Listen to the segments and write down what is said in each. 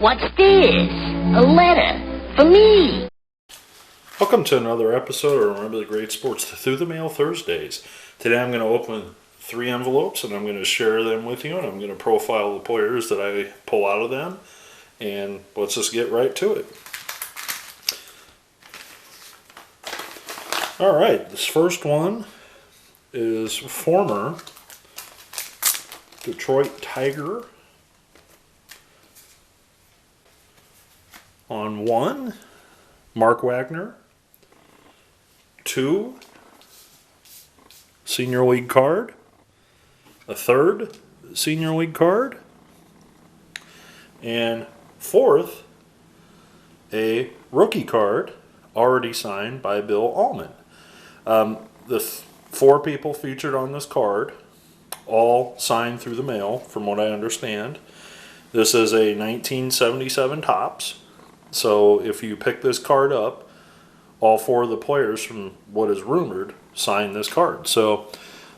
What's this? A letter for me. Welcome to another episode of Remember the Great Sports Through the Mail Thursdays. Today I'm going to open 3 envelopes and I'm going to share them with you, and I'm going to profile the players that I pull out of them, and let's just get right to it. Alright, this first one is former Detroit Tiger. On 1, Mark Wagner. 2, Senior League card. A 3rd Senior League card. And 4th, a rookie card already signed by Bill Allman. The 4 people featured on this card all signed through the mail, from what I understand. This is a 1977 Topps. So if you pick this card up, all 4 of the players, from what is rumored, signed this card. So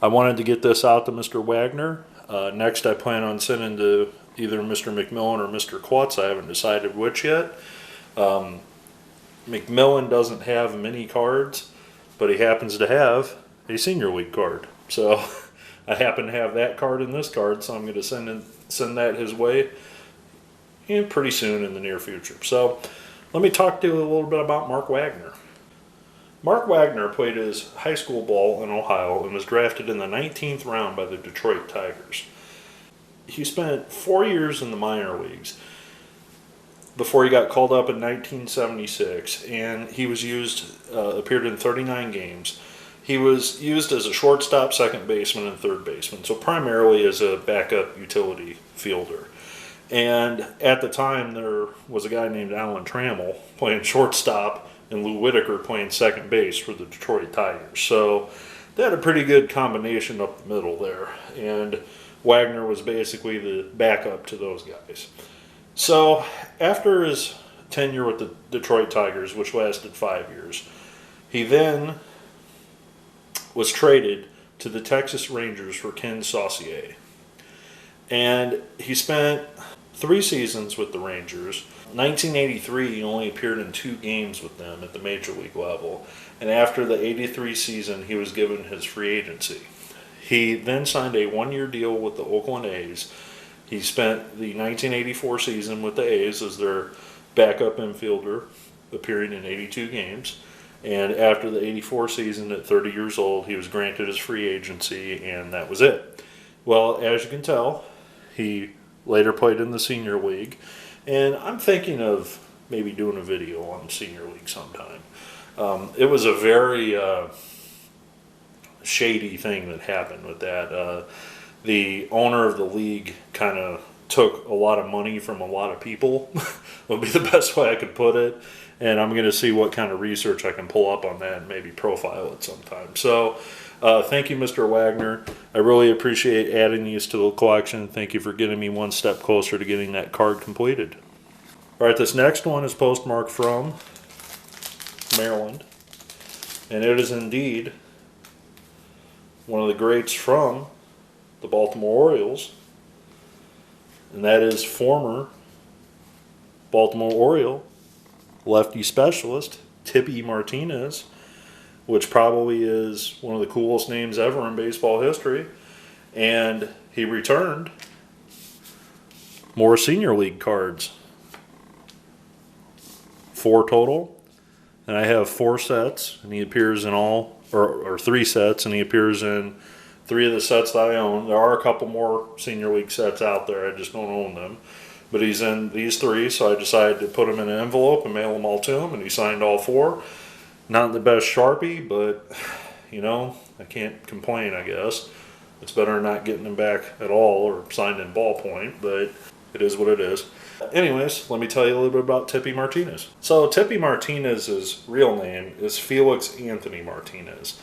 I wanted to get this out to Mr. Wagner. Next I plan on sending to either Mr. McMillan or Mr. Klutz. I haven't decided which yet. McMillan doesn't have many cards, but he happens to have a Senior League card. So I happen to have that card in this card, so I'm going to send that his way pretty soon in the near future. So let me talk to you a little bit about Mark Wagner. Mark Wagner played his high school ball in Ohio and was drafted in the 19th round by the Detroit Tigers. He spent 4 years in the minor leagues before he got called up in 1976, and he was appeared in 39 games. He was used as a shortstop, second baseman, and third baseman, so primarily as a backup utility fielder. And at the time, there was a guy named Alan Trammell playing shortstop and Lou Whitaker playing second base for the Detroit Tigers. So they had a pretty good combination up the middle there. And Wagner was basically the backup to those guys. So after his tenure with the Detroit Tigers, which lasted 5 years, he then was traded to the Texas Rangers for Ken Saucier. And he spent 3 seasons with the Rangers. 1983, he only appeared in 2 games with them at the major league level. And after the 83 season, he was given his free agency. He then signed a 1-year deal with the Oakland A's. He spent the 1984 season with the A's as their backup infielder, appearing in 82 games. And after the 84 season, at 30 years old, he was granted his free agency, and that was it. Well, as you can tell, he later played in the Senior League, and I'm thinking of maybe doing a video on the Senior League sometime. It was a very shady thing that happened with that. The owner of the league kind of took a lot of money from a lot of people, would be the best way I could put it, and I'm going to see what kind of research I can pull up on that and maybe profile it sometime. So thank you, Mr. Wagner. I really appreciate adding these to the collection. Thank you for getting me one step closer to getting that card completed. All right, this next one is postmarked from Maryland, and it is indeed one of the greats from the Baltimore Orioles, and that is former Baltimore Oriole lefty specialist Tippy Martinez, which probably is one of the coolest names ever in baseball history. And he returned more Senior League cards. 4 total. And I have 4 sets, and he appears in all, or 3 sets, and he appears in 3 of the sets that I own. There are a couple more Senior League sets out there, I just don't own them. But he's in these 3, so I decided to put them in an envelope and mail them all to him, and he signed all 4. Not the best Sharpie, but, I can't complain, I guess. It's better than not getting them back at all or signed in ballpoint, but it is what it is. Anyways, let me tell you a little bit about Tippy Martinez. So Tippy Martinez's real name is Felix Anthony Martinez.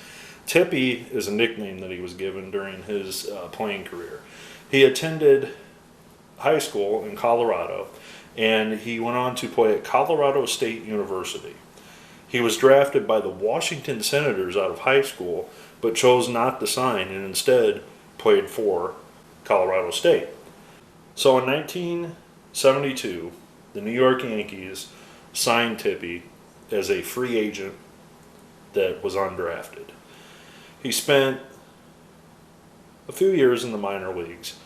Tippy is a nickname that he was given during his playing career. He attended high school in Colorado, and he went on to play at Colorado State University. He was drafted by the Washington Senators out of high school, but chose not to sign and instead played for Colorado State. So in 1972, the New York Yankees signed Tippy as a free agent that was undrafted. He spent a few years in the minor leagues,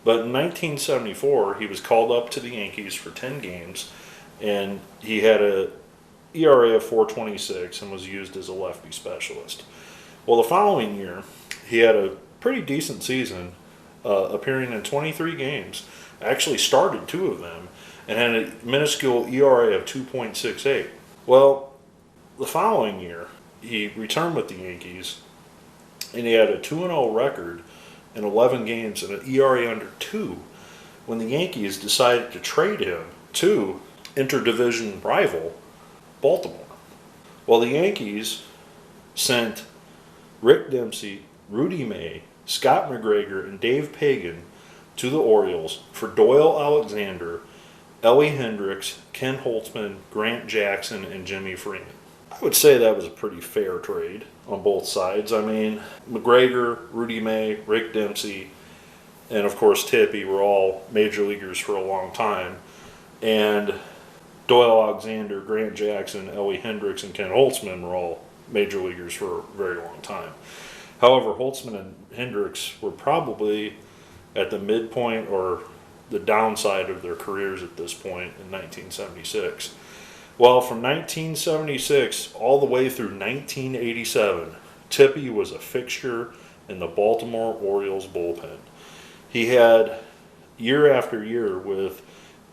but in 1974 he was called up to the Yankees for 10 games, and he had a ERA of 4.26 and was used as a lefty specialist. Well, the following year he had a pretty decent season, appearing in 23 games, actually started 2 of them, and had a minuscule ERA of 2.68. Well, the following year he returned with the Yankees, and he had a 2-0 record in 11 games and an ERA under 2 when the Yankees decided to trade him to interdivision rival Baltimore. Well, the Yankees sent Rick Dempsey, Rudy May, Scott McGregor, and Dave Pagan to the Orioles for Doyle Alexander, Ellie Hendricks, Ken Holtzman, Grant Jackson, and Jimmy Freeman. I would say that was a pretty fair trade on both sides. I mean, McGregor, Rudy May, Rick Dempsey, and of course Tippy were all major leaguers for a long time. And Doyle Alexander, Grant Jackson, Ellie Hendricks, and Ken Holtzman were all major leaguers for a very long time. However, Holtzman and Hendricks were probably at the midpoint or the downside of their careers at this point in 1976. Well, from 1976 all the way through 1987, Tippy was a fixture in the Baltimore Orioles bullpen. He had year after year with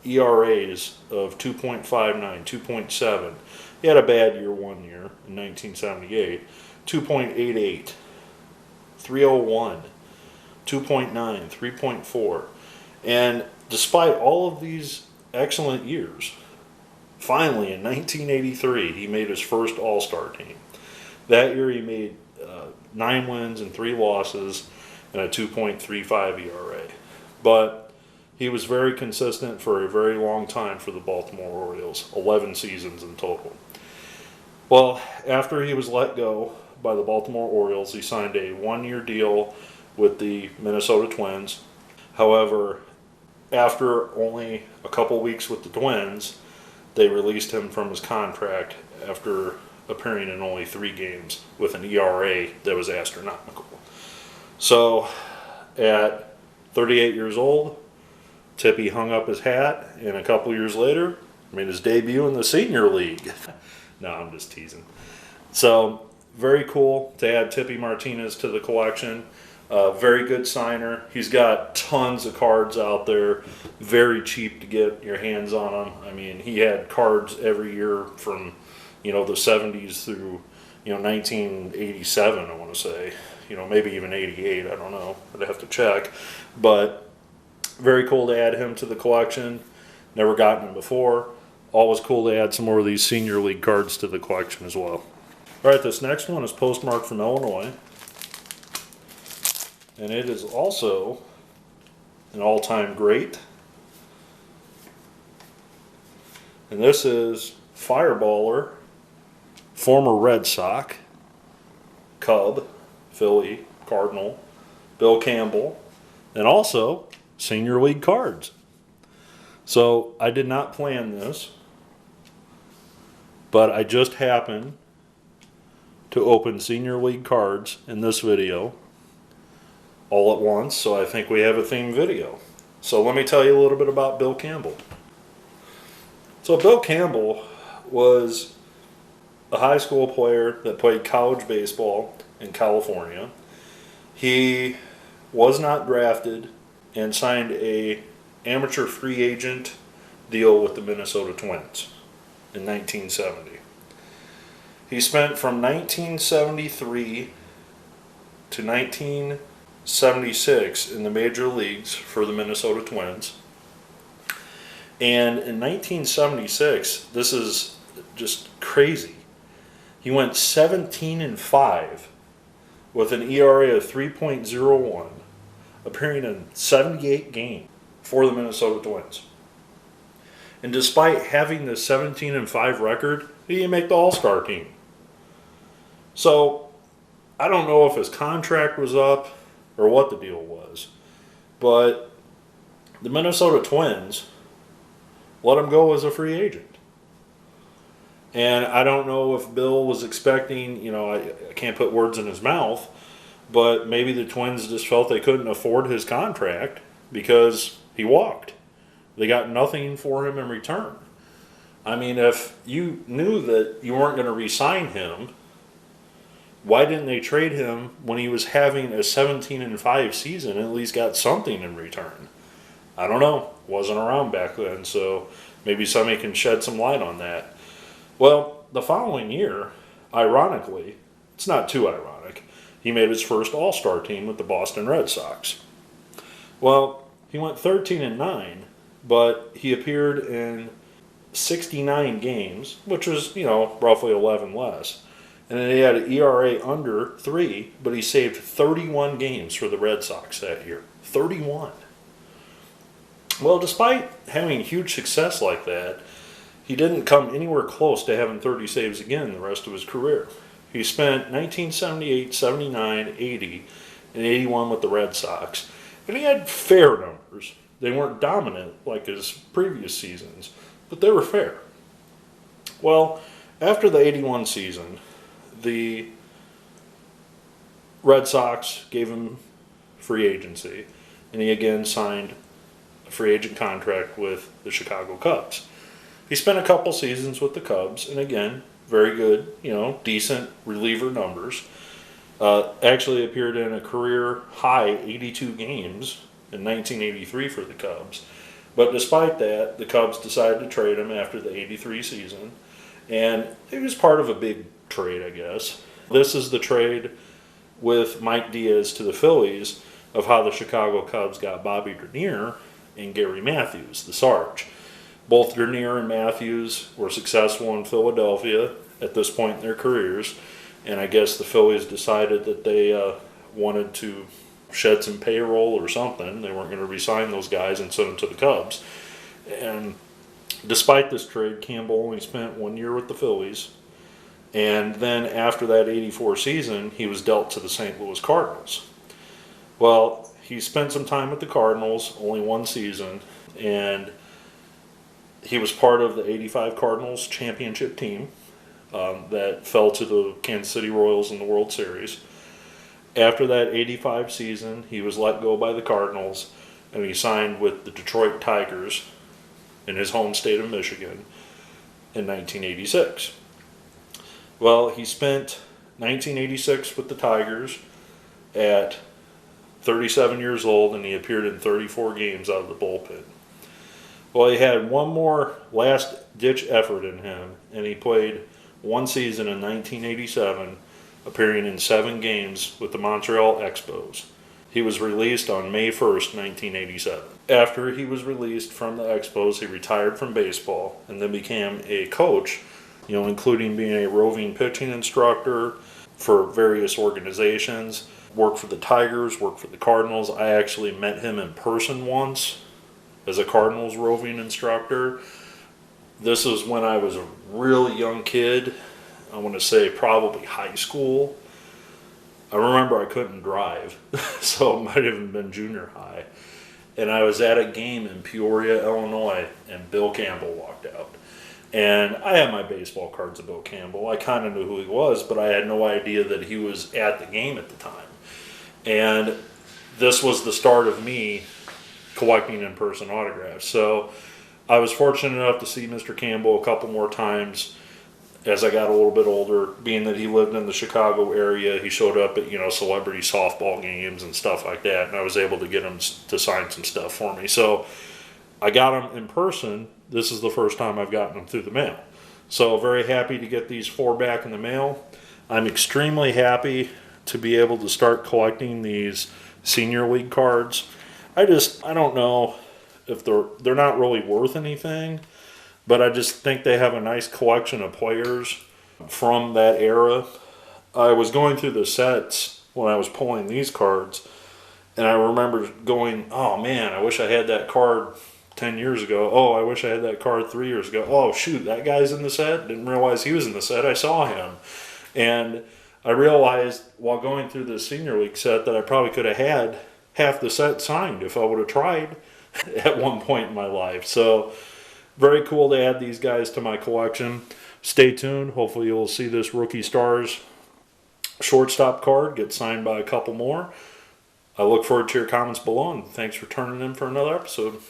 ERAs of 2.59, 2.7. He had a bad year one year in 1978, 2.88, 301, 2.9, 3.4. And despite all of these excellent years, finally in 1983 he made his first All-Star team. That year he made 9 wins and 3 losses and a 2.35 ERA. But he was very consistent for a very long time for the Baltimore Orioles, 11 seasons in total. Well, after he was let go by the Baltimore Orioles, he signed a 1-year deal with the Minnesota Twins. However, after only a couple weeks with the Twins, they released him from his contract after appearing in only 3 games with an ERA that was astronomical. So, at 38 years old, Tippy hung up his hat, and a couple years later, made his debut in the senior league. No, I'm just teasing. So, very cool to add Tippy Martinez to the collection. Very good signer. He's got tons of cards out there. Very cheap to get your hands on him. I mean, he had cards every year from, the 70s through, 1987, I want to say. Maybe even 88, I don't know. I'd have to check. But very cool to add him to the collection. Never gotten him before. Always cool to add some more of these senior league cards to the collection as well. All right, this next one is postmarked from Illinois. And it is also an all-time great. And this is Fireballer, former Red Sox, Cub, Philly, Cardinal, Bill Campbell, and also senior league cards. So I did not plan this, but I just happened to open senior league cards in this video all at once, so I think we have a theme video. So let me tell you a little bit about Bill Campbell. So Bill Campbell was a high school player that played college baseball in California. He was not drafted and signed a amateur free agent deal with the Minnesota Twins in 1970. He spent from 1973 to 1976 in the major leagues for the Minnesota Twins. And in 1976, this is just crazy, he went 17-5 with an ERA of 3.01, appearing in 78 games for the Minnesota Twins. And despite having the 17-5 record, he didn't make the All-Star team. So, I don't know if his contract was up or what the deal was, but the Minnesota Twins let him go as a free agent. And I don't know if Bill was expecting, I can't put words in his mouth, but maybe the Twins just felt they couldn't afford his contract because he walked. They got nothing for him in return. I mean, if you knew that you weren't going to re-sign him, why didn't they trade him when he was having a 17-5 season and at least got something in return? I don't know. Wasn't around back then, so maybe somebody can shed some light on that. Well, the following year, ironically, it's not too ironic, he made his first All-Star team with the Boston Red Sox. Well, he went 13-9, but he appeared in 69 games, which was, roughly 11 less. And then he had an ERA under 3, but he saved 31 games for the Red Sox that year. 31. Well, despite having huge success like that, he didn't come anywhere close to having 30 saves again the rest of his career. He spent 1978, 79, 80, and 81 with the Red Sox. And he had fair numbers. They weren't dominant like his previous seasons, but they were fair. Well, after the 81 season, the Red Sox gave him free agency, and he again signed a free agent contract with the Chicago Cubs. He spent a couple seasons with the Cubs, and again, very good, decent reliever numbers. Actually appeared in a career high 82 games in 1983 for the Cubs. But despite that, the Cubs decided to trade him after the 83 season, and it was part of a big trade, I guess. This is the trade with Mike Diaz to the Phillies of how the Chicago Cubs got Bobby Dernier and Gary Matthews, the Sarge. Both Dernier and Matthews were successful in Philadelphia at this point in their careers, and I guess the Phillies decided that they wanted to shed some payroll or something. They weren't going to re-sign those guys and send them to the Cubs. And despite this trade, Campbell only spent 1 year with the Phillies. And then after that 84 season, he was dealt to the St. Louis Cardinals. Well, he spent some time with the Cardinals, only one season, and he was part of the 85 Cardinals championship team that fell to the Kansas City Royals in the World Series. After that 85 season, he was let go by the Cardinals, and he signed with the Detroit Tigers in his home state of Michigan in 1986. Well, he spent 1986 with the Tigers at 37 years old, and he appeared in 34 games out of the bullpen. Well, he had one more last-ditch effort in him, and he played one season in 1987, appearing in 7 games with the Montreal Expos. He was released on May 1st, 1987. After he was released from the Expos, he retired from baseball and then became a coach, including being a roving pitching instructor for various organizations. Worked for the Tigers, worked for the Cardinals. I actually met him in person once as a Cardinals roving instructor. This was when I was a really young kid. I want to say probably high school. I remember I couldn't drive, so it might have been junior high. And I was at a game in Peoria, Illinois, and Bill Campbell walked out. And I had my baseball cards of Bill Campbell. I kind of knew who he was, but I had no idea that he was at the game at the time. And this was the start of me collecting in-person autographs. So I was fortunate enough to see Mr. Campbell a couple more times as I got a little bit older. Being that he lived in the Chicago area, he showed up at, celebrity softball games and stuff like that, and I was able to get him to sign some stuff for me. So I got him in person. This is the first time I've gotten them through the mail. So very happy to get these 4 back in the mail. I'm extremely happy to be able to start collecting these senior league cards. I don't know if they're not really worth anything, but I just think they have a nice collection of players from that era. I was going through the sets when I was pulling these cards, and I remember going, oh man, I wish I had that card 10 years ago. Oh, I wish I had that card 3 years ago. Oh, shoot, that guy's in the set? Didn't realize he was in the set. I saw him. And I realized while going through the senior league set that I probably could have had half the set signed if I would have tried at one point in my life. So very cool to add these guys to my collection. Stay tuned. Hopefully you'll see this Rookie Stars shortstop card get signed by a couple more. I look forward to your comments below, and thanks for turning in for another episode.